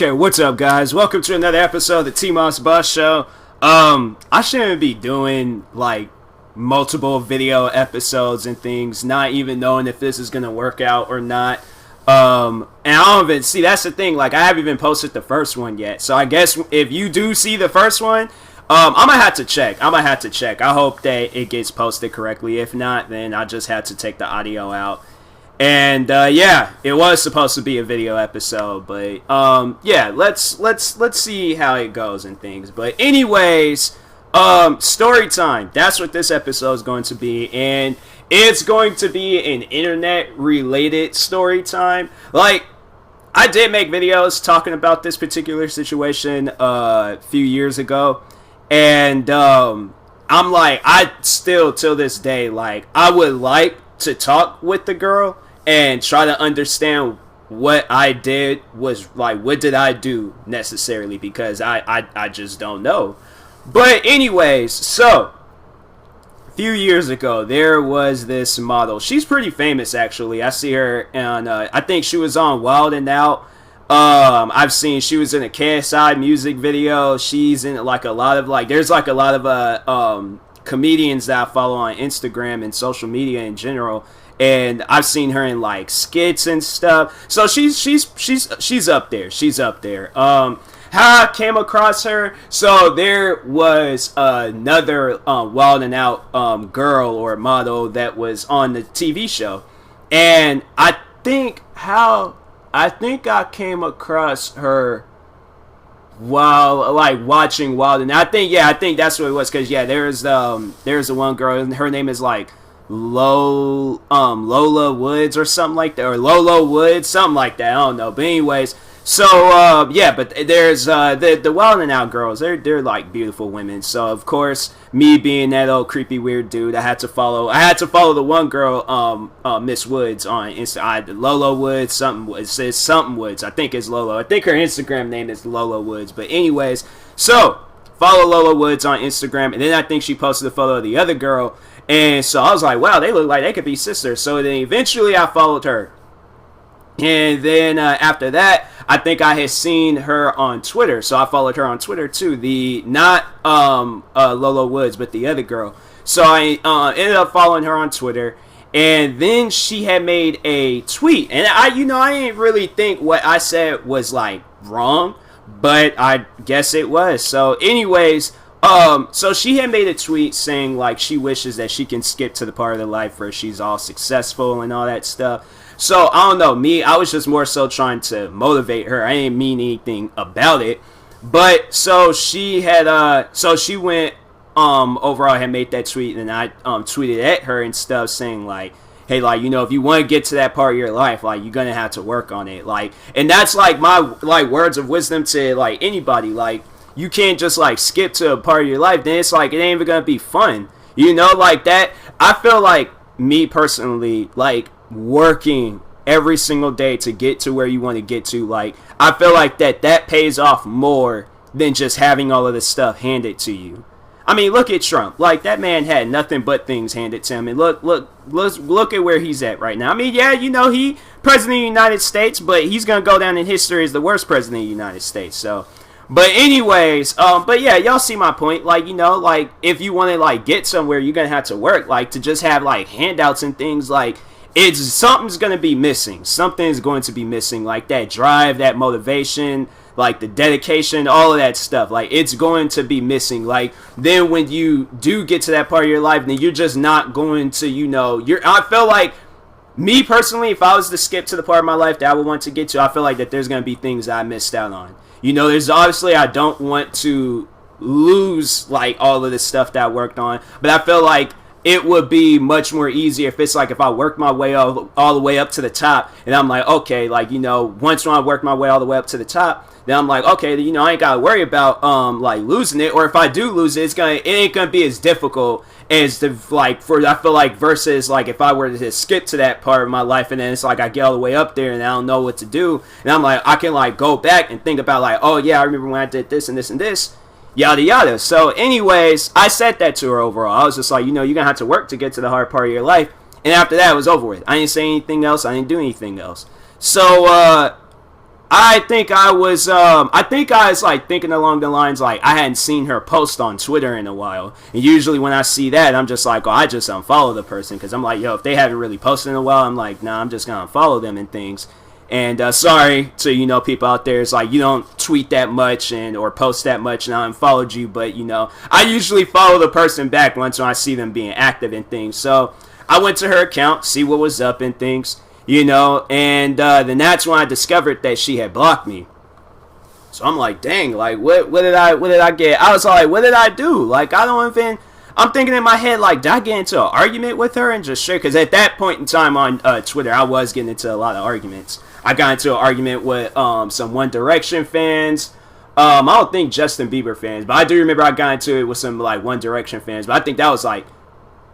Okay, what's up, guys? Welcome to another episode of the TMossBoss Show. I shouldn't be doing like multiple video episodes and things, not even knowing if this is gonna work out or not. And I don't even see, that's the thing. Like, I haven't even posted the first one yet. So I guess if you do see the first one, I'm gonna have to check. I hope that it gets posted correctly. If not, then I just had to take the audio out. And yeah, it was supposed to be a video episode, but yeah, let's see how it goes and things. But anyways, story time. That's what this episode is going to be, and it's going to be an internet related story time. Like, I did make videos talking about this particular situation a few years ago, and I'm like, I still till this day, like, I would like to talk with the girl and try to understand what I did was like, what did I do necessarily, because I just don't know. But anyways, so a few years ago there was this model. She's pretty famous actually. I see her on I think she was on Wild and Out. I've seen she was in a KSI music video. She's in like a lot of like, there's like a lot of comedians that I follow on Instagram and social media in general, and I've seen her in like skits and stuff. So she's up there. She's up there. How I came across her, so there was another Wild and Out girl or model that was on the TV show, and I think I came across her while like watching Wild and Out. I think that's what it was, because yeah, there's the one girl, and her name is like Lola Woods or something like that, or Lolo Woods, something like that. I don't know. But anyways, so yeah, but there's the Wild and Out girls. They're like beautiful women. So of course, me being that old creepy weird dude, I had to follow the one girl, Miss Woods on Insta. Lolo Woods, something. It says something Woods. I think it's Lolo. I think her Instagram name is Lola Woods. But anyways, so follow Lola Woods on Instagram, and then I think she posted a photo of the other girl. And so I was like, wow, they look like they could be sisters. So then eventually I followed her. And then after that, I think I had seen her on Twitter. So I followed her on Twitter too. Not Lola Woods, but the other girl. So I ended up following her on Twitter. And then she had made a tweet. And I didn't really think what I said was like wrong, but I guess it was. So anyways, so she had made a tweet saying like she wishes that she can skip to the part of her life where she's all successful and all that stuff. So I don't know, I was just more so trying to motivate her. I didn't mean anything about it. But so she had she went overall had made that tweet, and I tweeted at her and stuff saying like, hey, like, if you want to get to that part of your life, like, you're gonna have to work on it. Like, and that's like my like words of wisdom to like anybody. Like, you can't just like skip to a part of your life, then it's like it ain't even gonna be fun, like that. I feel like, me personally, like, working every single day to get to where you want to get to, like, I feel like that pays off more than just having all of this stuff handed to you. I mean, look at Trump. Like, that man had nothing but things handed to him, and look at where he's at right now. I mean, yeah, he president of the United States, but he's gonna go down in history as the worst president of the United States. So, but anyways, but yeah, y'all see my point. Like, like, if you want to like get somewhere, you're gonna have to work. Like, to just have like handouts and things, like, something's gonna be missing. Something's going to be missing. Like, that drive, that motivation, like the dedication, all of that stuff. Like, it's going to be missing. Like, then when you do get to that part of your life, then you're just not going to, I feel like, me personally, if I was to skip to the part of my life that I would want to get to, I feel like that there's going to be things that I missed out on. There's obviously, I don't want to lose like all of this stuff that I worked on, but I feel like it would be much more easier if it's like, if I worked my way all the way up to the top, and I'm like, okay, like, once when I work my way all the way up to the top, then I'm like, okay, I ain't gotta worry about like losing it, or if I do lose it, it ain't gonna be as difficult as I feel like, versus like if I were to just skip to that part of my life, and then it's like I get all the way up there and I don't know what to do, and I'm like, I can like go back and think about like, oh yeah, I remember when I did this and this and this, yada yada. So anyways, I said that to her overall. I was just like, you're gonna have to work to get to the hard part of your life, and after that it was over with. I didn't say anything else, I didn't do anything else. So I think I was like thinking along the lines like I hadn't seen her post on Twitter in a while, and usually when I see that, I'm just like, oh, I just unfollow the person, because I'm like, yo, if they haven't really posted in a while, I'm like, nah, I'm just gonna unfollow them and things. And sorry to people out there, it's like you don't tweet that much or post that much, and I unfollowed you, but I usually follow the person back once when I see them being active and things. So I went to her account, see what was up and things. And then that's when I discovered that she had blocked me. So I'm like, dang, like, what did I get? I was like, what did I do? Like, I'm thinking in my head, like, did I get into an argument with her and just share? Because at that point in time on Twitter, I was getting into a lot of arguments. I got into an argument with some One Direction fans. I don't think Justin Bieber fans, but I do remember I got into it with some, like, One Direction fans. But I think that was, like,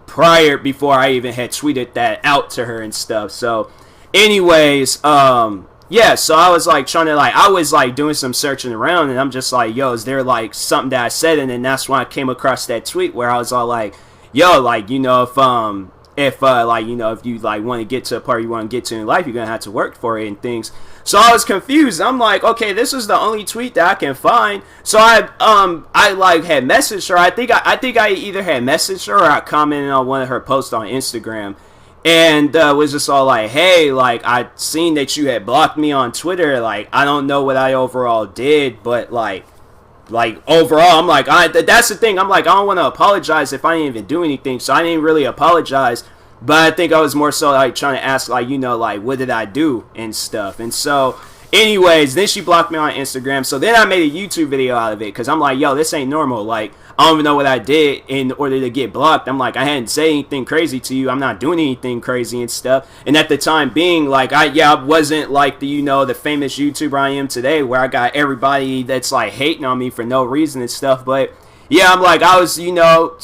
before I even had tweeted that out to her and stuff. So anyways, yeah, so I was like trying to I was like doing some searching around, and I'm just like, yo, is there like something that I said? And then that's when I came across that tweet where I was all like, yo, like, if you like want to get to a part you want to get to in life, you're gonna have to work for it and things. So I was confused. I'm like, okay, this is the only tweet that I can find. So I like had messaged her. I think I either had messaged her or I commented on one of her posts on Instagram, and was just all like, hey, like, I seen that you had blocked me on Twitter. Like, I don't know what I overall did, but like overall, I'm like, that's the thing. I'm like, I don't want to apologize if I didn't even do anything, so I didn't really apologize. But I think I was more so like trying to ask, like, like, what did I do and stuff. And so anyways, then she blocked me on Instagram. So then I made a YouTube video out of it, because I'm like, yo, this ain't normal. Like, I don't even know what I did in order to get blocked. I'm like, I hadn't said anything crazy to you. I'm not doing anything crazy and stuff. And at the time being, like, I wasn't like the famous YouTuber I am today, where I got everybody that's like hating on me for no reason and stuff. But yeah, I'm like, I was,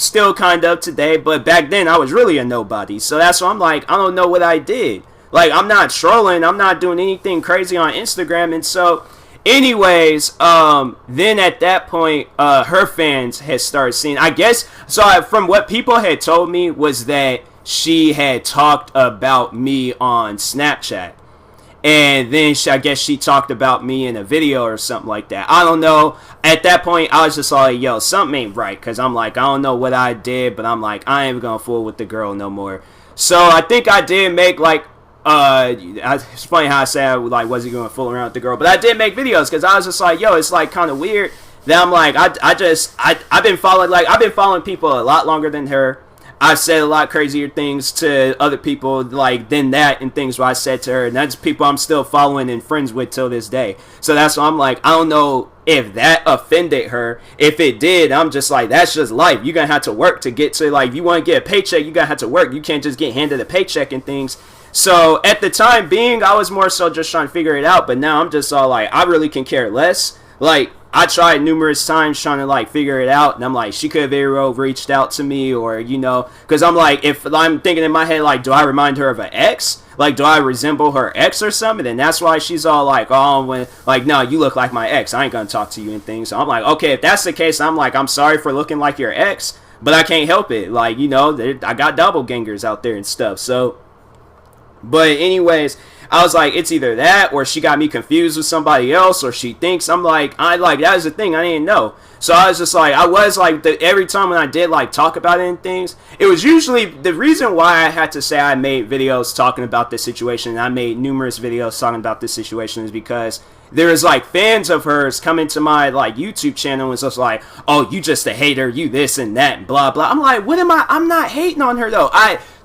still kind of today, but back then I was really a nobody. So that's why I'm like, I don't know what I did. Like, I'm not trolling, I'm not doing anything crazy on Instagram. And so anyways, then at that point, her fans had started seeing, I guess, so from what people had told me was that she had talked about me on Snapchat. And then I guess she talked about me in a video or something like that. I don't know. At that point, I was just like, yo, something ain't right. Because I'm like, I don't know what I did, but I'm like, I ain't going to fool with the girl no more. So I think I did make, like, it's funny how I said I wasn't going to fool around with the girl. But I did make videos, because I was just like, yo, it's like kind of weird that I'm like, I've been following people a lot longer than her. I've said a lot crazier things to other people than that, and things what I said to her, and that's people I'm still following and friends with till this day. So that's why I'm like, I don't know if that offended her. If it did, I'm just like, that's just life. You're gonna have to work to get to, if you want to get a paycheck, you gotta have to work. You can't just get handed a paycheck and things. So at the time being, I was more so just trying to figure it out, but now I'm just all like, I really can care less. Like, I tried numerous times trying to figure it out, and I'm like, she could have very well reached out to me, or because I'm like, if I'm thinking in my head, do I remind her of an ex? Do I resemble her ex or something? And that's why she's all like, oh, no, you look like my ex, I ain't gonna talk to you and things. So I'm like, okay, if that's the case, I'm like, I'm sorry for looking like your ex, but I can't help it. I got doppelgangers out there and stuff. So, but anyways, I was like, it's either that or she got me confused with somebody else, or she thinks that was the thing, I didn't know. So I was just like, every time when I did talk about it and things, it was usually the reason why I had to say I made videos talking about this situation, and I made numerous videos talking about this situation, is because there was fans of hers coming to my YouTube channel and was just like, oh, you just a hater, you this and that and blah blah. I'm like, what am I'm not hating on her though.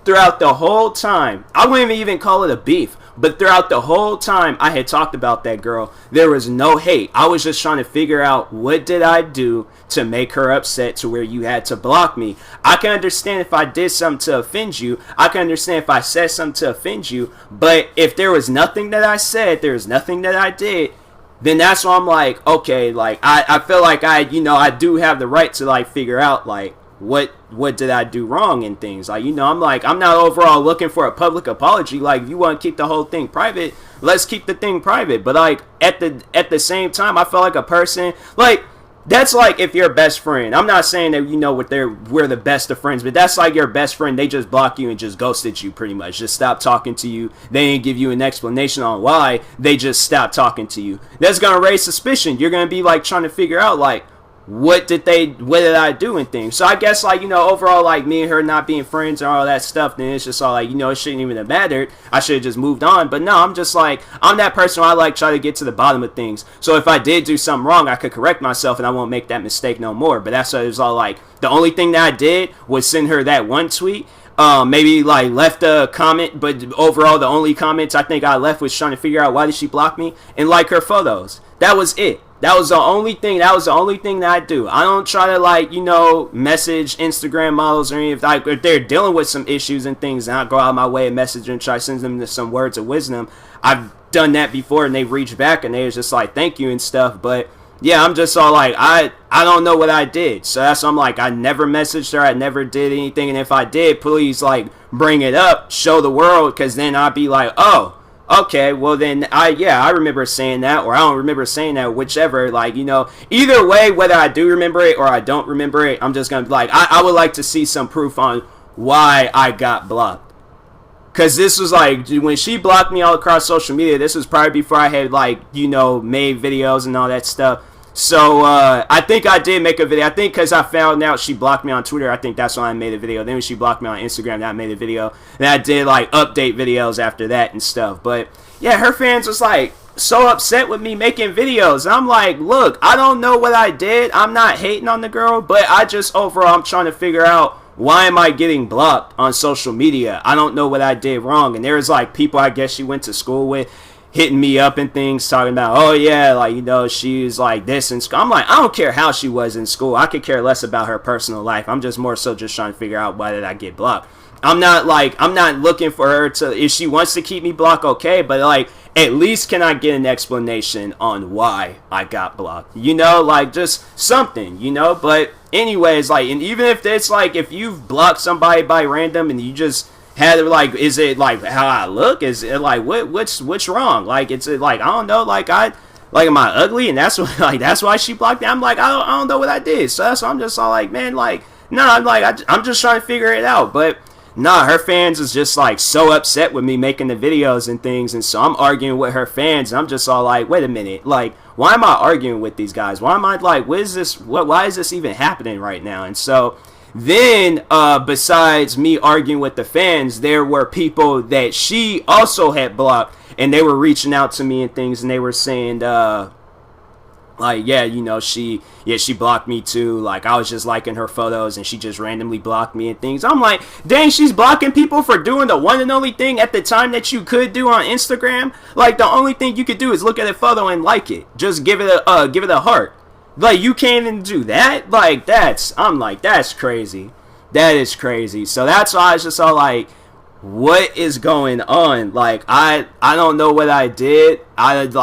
Throughout the whole time, I wouldn't even call it a beef, but throughout the whole time I had talked about that girl, there was no hate. I was just trying to figure out, what did I do to make her upset to where you had to block me? I can understand if I did something to offend you. I can understand if I said something to offend you. But if there was nothing that I said, there was nothing that I did, then that's why I'm like, okay, I feel like I do have the right to figure out what did I do wrong and things. I'm I'm not overall looking for a public apology. If you want to keep the whole thing private, let's keep the thing private. But at the same time, I felt like a person, That's like if you're a best friend. I'm not saying that we're the best of friends, but that's like your best friend. They just block you and just ghosted you pretty much. Just stop talking to you. They didn't give you an explanation on why. They just stopped talking to you. That's gonna raise suspicion. You're gonna be like trying to figure out like what did I do and things. So I guess like, overall, like me and her not being friends and all that stuff, then it's just all like, it shouldn't even have mattered. I should have just moved on. But no, I'm just like, I'm that person where I like try to get to the bottom of things. So if I did do something wrong, I could correct myself and I won't make that mistake no more. But that's what it was all like. The only thing that I did was send her that one tweet. Maybe like left a comment, but overall the only comments I think I left was trying to figure out why did she block me and like her photos. That was it. That was the only thing that I do. I don't try to like, message Instagram models or anything. Like if they're dealing with some issues and things, and I go out of my way and message and try to send them some words of wisdom. I've done that before and they've reached back and they was just like thank you and stuff. But yeah, I'm just all like, I don't know what I did. So that's why I'm like, I never messaged her. I never did anything. And if I did, please like bring it up, show the world, because then I'd be like, oh, okay, well then I remember saying that, or I don't remember saying that, whichever, like, either way, whether I do remember it or I don't remember it, I'm just gonna be like, I would like to see some proof on why I got blocked. Because this was like, when she blocked me all across social media, this was probably before I had like, made videos and all that stuff. So I think I did make a video. I think because I found out she blocked me on Twitter, I think that's when I made a video. Then when she blocked me on Instagram, I made a video. And I did like update videos after that and stuff. But yeah, her fans was like so upset with me making videos. And I'm like, look, I don't know what I did. I'm not hating on the girl, but I just overall I'm trying to figure out why am I getting blocked on social media. I don't know what I did wrong. And there's like people I guess she went to school with hitting me up and things, talking about, oh yeah, like, she's like this in school. I'm like, I don't care how she was in school. I could care less about her personal life. I'm just more so just trying to figure out why did I get blocked. I'm not looking for her to, if she wants to keep me blocked, okay, but like, at least can I get an explanation on why I got blocked? Like just something, but anyways, like, and even if it's like, if you've blocked somebody by random and you just had like, is it like how I look? Is it like what's wrong? Like, it's like, I don't know, like am I ugly? And that's what, like, that's why she blocked me. I'm like, I don't know what I did. So that's why I'm just all like, man, like, no, I'm like, I'm just trying to figure it out. But nah, her fans is just like so upset with me making the videos and things, and so I'm arguing with her fans, and I'm just all like, wait a minute, like, why am I arguing with these guys? Why am I like, what is this? Why is this even happening right now? And so then, besides me arguing with the fans, there were people that she also had blocked, and they were reaching out to me and things, and they were saying, like, yeah, she blocked me too. Like, I was just liking her photos, and she just randomly blocked me and things. I'm like, dang, she's blocking people for doing the one and only thing at the time that you could do on Instagram. Like, the only thing you could do is look at a photo and like it. Just give it a heart. Like, you can't even do that? Like, I'm like, that's crazy. That is crazy. So that's why I was just all like, what is going on? Like, I don't know what I did. That's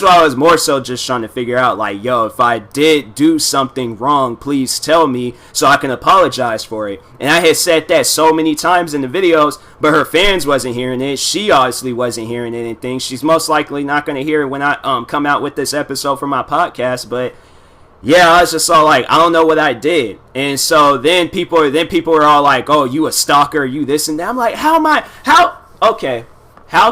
why I was more so just trying to figure out, like, yo, if I did do something wrong, please tell me so I can apologize for it. And I had said that so many times in the videos, but her fans wasn't hearing it. She obviously wasn't hearing it and things. She's most likely not going to hear it when I come out with this episode for my podcast, but yeah, I was just all like, I don't know what I did. And so then people were all like, oh, you a stalker, you this and that. I'm like, how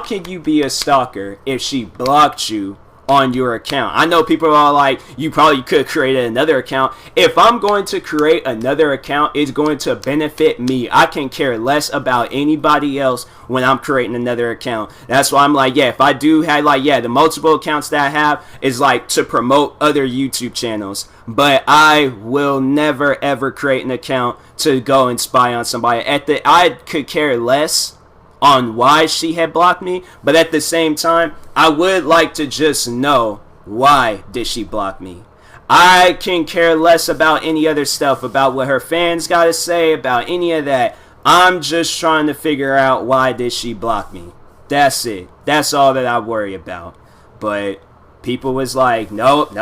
can you be a stalker if she blocked you on your account? I know people are all like, you probably could create another account. If I'm going to create another account, it's going to benefit me. I can care less about anybody else when I'm creating another account. That's why I'm like, yeah, if I do have like, yeah, the multiple accounts that I have is like to promote other YouTube channels, but I will never ever create an account to go and spy on somebody. I could care less on why she had blocked me, but at the same time, I would like to just know, why did she block me? I can care less about any other stuff, about what her fans gotta say, about any of that. I'm just trying to figure out, why did she block me? That's it. That's all that I worry about. But people was like, nope,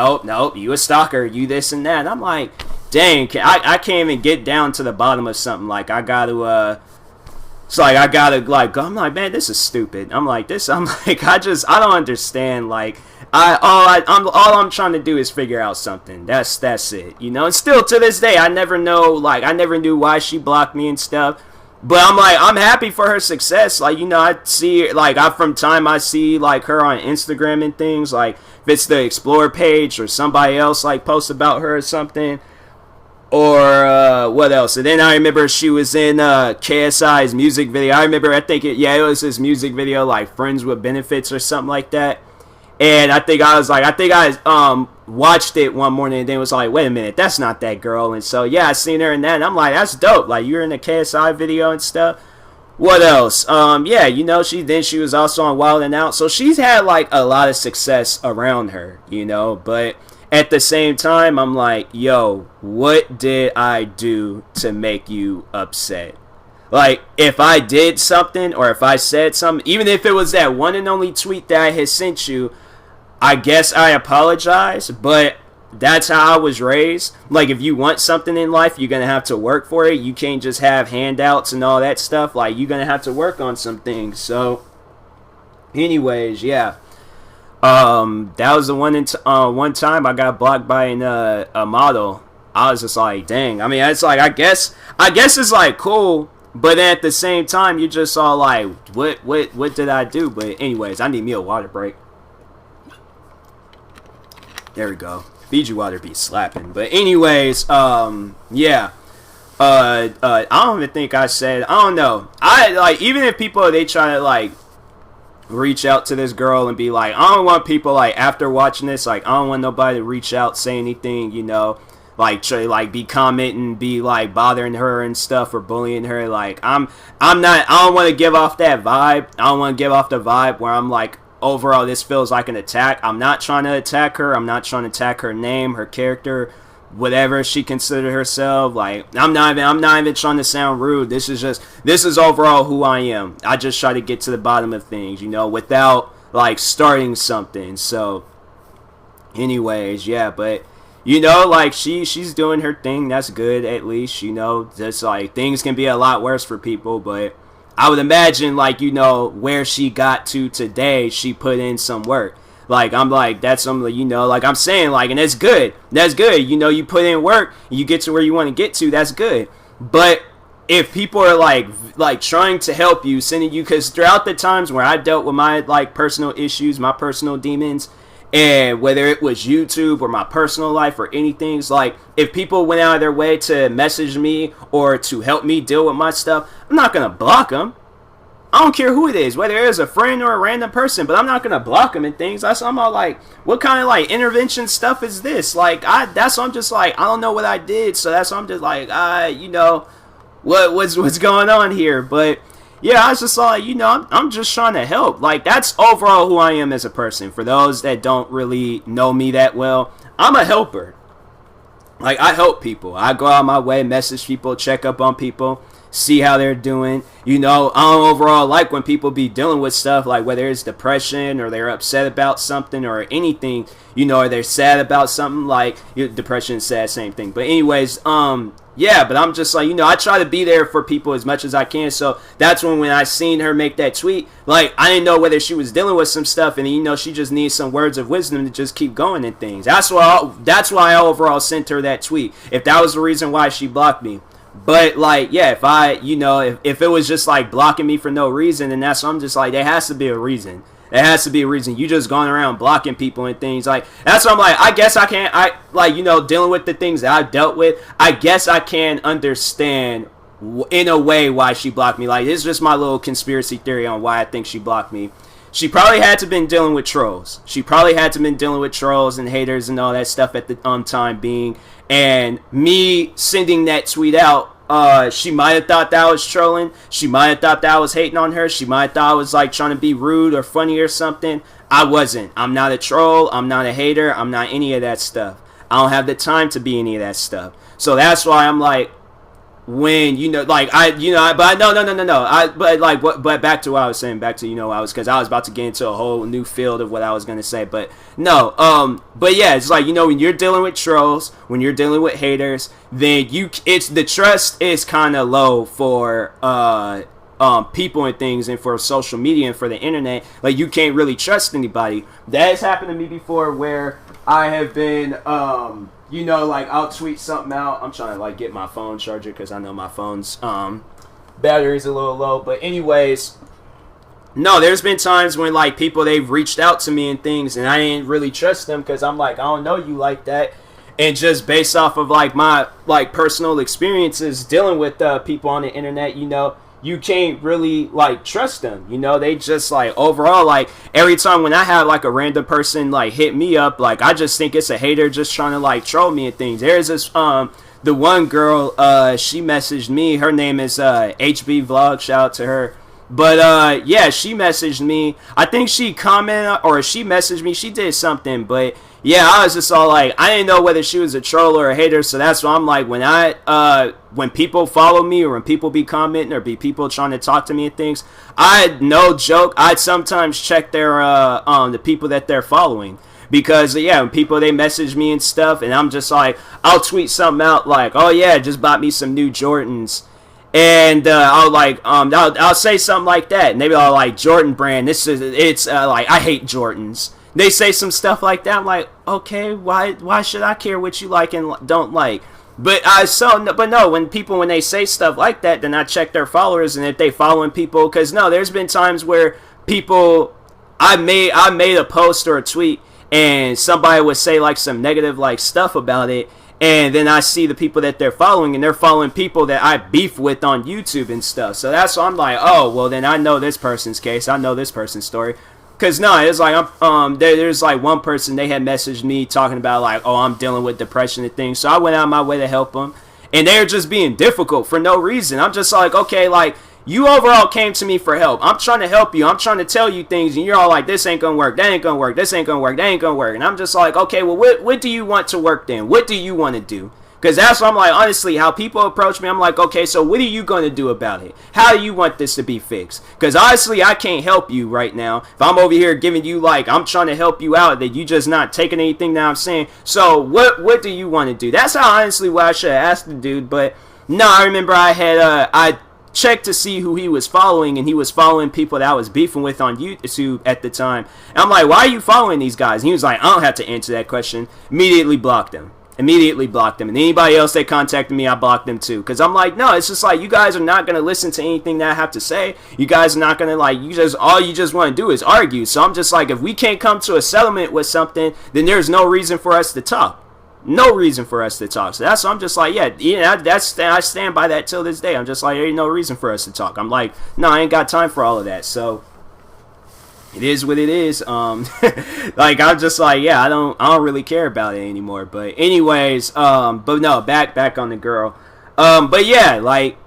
you a stalker, you this and that. And I'm like, dang, I can't even get down to the bottom of something. Like, I gotta It's like I gotta like I'm like, man, this is stupid. I'm like this. I'm like I don't understand. Like all I'm trying to do is figure out something. That's it. You know. And still to this day, I never know. Like I never knew why she blocked me and stuff. But I'm like, I'm happy for her success. Like, you know, I see, like, I see, like, her on Instagram and things. Like, if it's the Explore page or somebody else, like, posts about her or something. Or, what else? And then I remember she was in, KSI's music video. I remember, it was his music video, like, Friends with Benefits or something like that. And I watched it one morning and then was like, wait a minute, that's not that girl. And so, yeah, I seen her in that. And I'm like, that's dope. Like, you're in the KSI video and stuff. What else? Yeah, you know, she was also on Wild 'N Out. So she's had, like, a lot of success around her, you know. But at the same time, I'm like, yo, what did I do to make you upset? Like, if I did something or if I said something, even if it was that one and only tweet that I had sent you, I guess I apologize, but that's how I was raised. Like, if you want something in life, you're going to have to work for it. You can't just have handouts and all that stuff. Like, you're going to have to work on some things. So, anyways, yeah. That was the one time I got blocked by a model. I was just like, dang. I mean, it's like, I guess it's like cool. But then at the same time, you just saw like, what did I do? But anyways, I need me a water break. There we go. Fiji water be slapping. But anyways, yeah. I don't even think I said, I don't know. I like, even if people, they try to like reach out to this girl and be like, I don't want people like after watching this, like I don't want nobody to reach out, say anything, you know, like try like be commenting, be like bothering her and stuff or bullying her. Like I don't want to give off that vibe. I don't want to give off the vibe where I'm like, overall this feels like an attack. I'm not trying to attack her. I'm not trying to attack her name, her character, whatever she considered herself. Like I'm not even trying to sound rude. This is overall who I am. I just try to get to the bottom of things, you know, without like starting something. So anyways, yeah, but you know, like she's doing her thing. That's good, at least, you know. Just like things can be a lot worse for people, but I would imagine, like, you know, where she got to today, she put in some work. Like, I'm like, that's something, you know, like I'm saying, like, and that's good. That's good. You know, you put in work, you get to where you want to get to, that's good. But if people are like trying to help you, sending you, because throughout the times where I dealt with my like personal issues, my personal demons, and whether it was YouTube or my personal life or anything, it's like if people went out of their way to message me or to help me deal with my stuff, I'm not going to block them. I don't care who it is, whether it is a friend or a random person, but I'm not going to block them and things. I'm all like, what kind of like intervention stuff is this? Like, that's why I'm just like, I don't know what I did. So that's why I'm just like, you know, what's going on here? But yeah, I was just like, you know, I'm just trying to help. Like, that's overall who I am as a person. For those that don't really know me that well, I'm a helper. Like, I help people. I go out my way, message people, check up on people, see how they're doing. You know, I don't overall like when people be dealing with stuff, like whether it's depression or they're upset about something or anything, you know, or they're sad about something. Like, depression and sad, same thing. But anyways, yeah, but I'm just like, you know, I try to be there for people as much as I can. So that's when I seen her make that tweet, like, I didn't know whether she was dealing with some stuff, and you know, she just needs some words of wisdom to just keep going and things. That's why I overall sent her that tweet, if that was the reason why she blocked me. But like, yeah, if I, you know, if it was just like blocking me for no reason, then that's, I'm just like, there has to be a reason. There has to be a reason. You just going around blocking people and things. Like, that's what I'm like, I guess I can't, like, you know, dealing with the things that I've dealt with, I guess I can understand in a way why she blocked me. Like, it's just my little conspiracy theory on why I think she blocked me. She probably had to been dealing with trolls. She probably had to been dealing with trolls and haters and all that stuff at the time being. And me sending that tweet out, she might have thought that I was trolling. She might have thought that I was hating on her. She might have thought I was like trying to be rude or funny or something. I wasn't. I'm not a troll. I'm not a hater. I'm not any of that stuff. I don't have the time to be any of that stuff. So that's why I'm like, when, you know, like, but back to what I was saying, back to, you know, because I was about to get into a whole new field of what I was going to say, but no, but yeah, it's like, you know, when you're dealing with trolls, when you're dealing with haters, then the trust is kind of low for, people and things, and for social media and for the internet, like you can't really trust anybody. That has happened to me before, where I have been, like I'll tweet something out. I'm trying to like get my phone charger because I know my phone's battery's a little low. But anyways, no, there's been times when like people, they've reached out to me and things, and I didn't really trust them because I'm like, I don't know you like that. And just based off of like my like personal experiences dealing with people on the internet, you can't really like trust them. They just like overall, like every time when I have like a random person like hit me up, like I just think it's a hater just trying to like troll me and things. There's this the one girl, she messaged me. Her name is HB Vlog. Shout out to her. But yeah, she messaged me. I think she commented or she messaged me. She did something, but yeah, I was just all like, I didn't know whether she was a troll or a hater. So that's why I'm like, when people follow me or when people be commenting or be people trying to talk to me and things, no joke, I'd sometimes check their the people that they're following. Because yeah, when people, they message me and stuff, and I'm just like, I'll tweet something out like, oh yeah, just bought me some new Jordans. And I'll say something like that, and they be all like, Jordan brand, it's like, I hate Jordans. They say some stuff like that. I'm like, okay, why should I care what you like and don't like? But no, when they say stuff like that, then I check their followers and if they following people, because no, there's been times where people, I made a post or a tweet and somebody would say like some negative like stuff about it. And then I see the people that they're following, and they're following people that I beef with on YouTube and stuff. So that's why I'm like, oh, well, then I know this person's case. I know this person's story. Because, no, it's like, there's like one person, they had messaged me talking about like, oh, I'm dealing with depression and things. So I went out of my way to help them. And they're just being difficult for no reason. I'm just like, okay, like, you overall came to me for help. I'm trying to help you. I'm trying to tell you things, and you're all like, this ain't gonna work, that ain't gonna work, this ain't gonna work, that ain't gonna work. And I'm just like, okay, well, what do you want to work then? What do you want to do? Because that's what I'm like, honestly, how people approach me, I'm like, okay, so what are you going to do about it? How do you want this to be fixed? Because honestly, I can't help you right now. If I'm over here giving you, like, I'm trying to help you out, that you just not taking anything that I'm saying. So what do you want to do? That's how, honestly, what I should have asked the dude. But no, I remember I checked to see who he was following, and he was following people that I was beefing with on YouTube at the time. And I'm like, why are you following these guys? And he was like, I don't have to answer that question. Immediately blocked them. And anybody else that contacted me, I blocked them too. Because I'm like, no, it's just like, you guys are not going to listen to anything that I have to say. You guys are not going to, like, all you just want to do is argue. So I'm just like, if we can't come to a settlement with something, then there's no reason for us to talk. No reason for us to talk. So that's, I'm just like, yeah, I stand by that till this day. I'm just like, there ain't no reason for us to talk. I'm like, no, I ain't got time for all of that. So it is what it is. Like, I'm just like, yeah, I don't really care about it anymore. But anyways, but no, back on the girl. But yeah, like,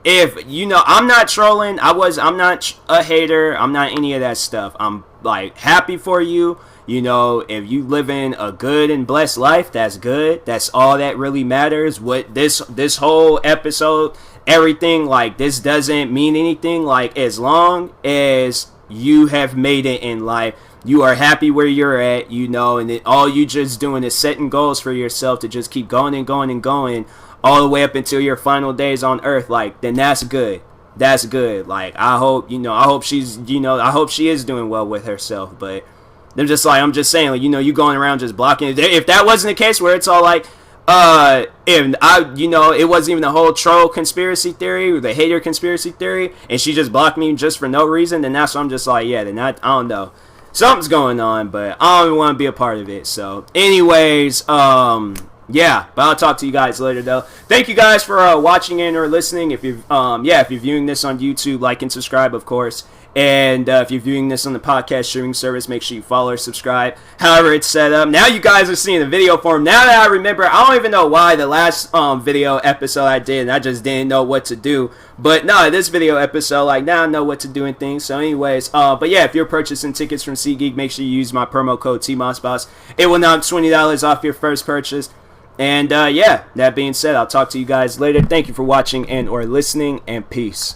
if I'm not trolling, I'm not a hater, I'm not any of that stuff. I'm like happy for you. If you live in a good and blessed life, that's good. That's all that really matters. What this whole episode, everything, like, this doesn't mean anything. Like, as long as you have made it in life, you are happy where you're at, and all you just doing is setting goals for yourself to just keep going and going and going all the way up until your final days on earth, like, then that's good. That's good. Like, I hope she is doing well with herself. But I'm just saying, like, you going around just blocking. If that wasn't the case, where it's all like, it wasn't even the whole troll conspiracy theory or the hater conspiracy theory, and she just blocked me just for no reason, then that's what I'm just like, yeah, then I don't know. Something's going on, but I don't want to be a part of it. So anyways, yeah, but I'll talk to you guys later, though. Thank you guys for watching and or listening. If you're viewing this on YouTube, like and subscribe, of course. And if you're viewing this on the podcast streaming service, make sure you follow or subscribe. However it's set up. Now you guys are seeing the video form. Now that I remember, I don't even know why the last video episode I did, and I just didn't know what to do. But no, this video episode, like, now I know what to do and things. So anyways, but yeah, if you're purchasing tickets from GEEK, make sure you use my promo code TMossBoss. It will knock $20 off your first purchase. And yeah, that being said, I'll talk to you guys later. Thank you for watching and or listening, and peace.